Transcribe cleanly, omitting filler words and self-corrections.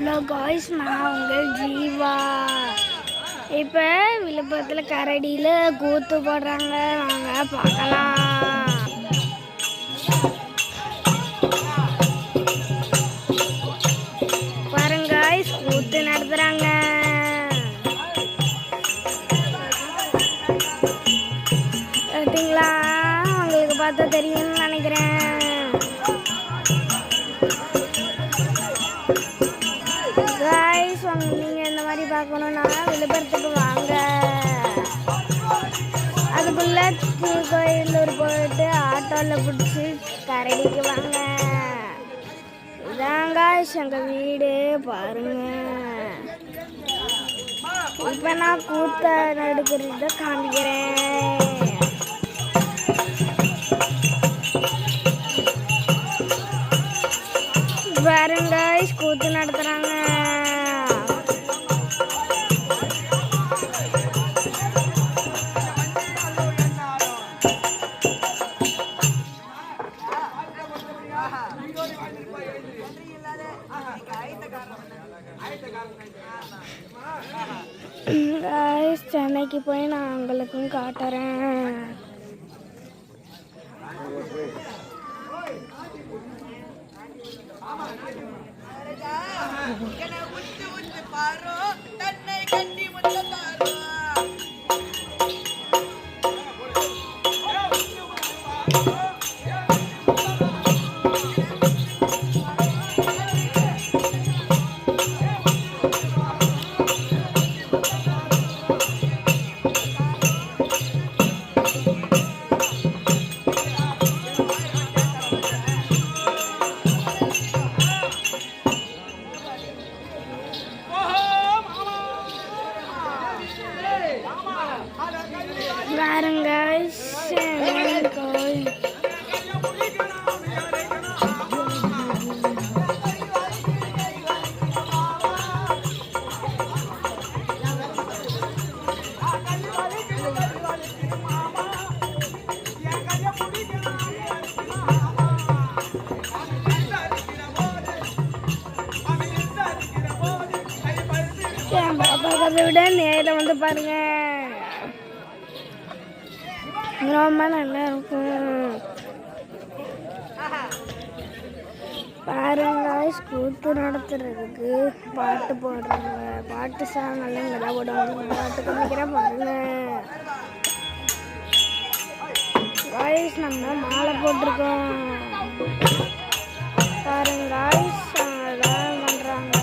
Hello guys, நான் உங்கள் ஜீவா. இப்போ விழுப்புரத்தில் கரடியில் கூத்து போடுறாங்க, வாங்க பார்க்கலாம். பாருங்க காய்ஸ், கூத்து நடத்துகிறாங்க. பார்த்தீங்களா? உங்களுக்கு பார்த்தா தெரியும்னு நினைக்கிறேன். நீங்கள் இந்த மாதிரி பார்க்கணுன்னா விழுப்புரத்துக்கு வாங்க. அதுக்குள்ளே கோயிலூர் போயிட்டு ஆட்டோவில் பிடிச்சி கரடிக்கு வாங்க. இதாங்க எங்கள் வீடு பாருங்க. இப்போ நான் கூத்த நடுக்கிறத காமிக்கிறேன். பாருங்க கூத்து நடத்துகிறாங்க. சென்னைக்கு போய் நான் உங்களுக்கும் காட்டுறேன். பாருங்க பார்க்கறத விட நேரில் வந்து பாருங்க, ரொம்ப நல்லா இருக்கும். பாருங்க கூத்து நடத்துறதுக்கு பாட்டு போடுறாங்க. பாட்டு சாங்கெல்லாம் இங்கே தான் போடுவாங்க. பாட்டு காமிக்கிற பாருங்க காய்ஸ், நம்ம மாலை போட்டிருக்கோம். பாருங்க காய்ஸ்.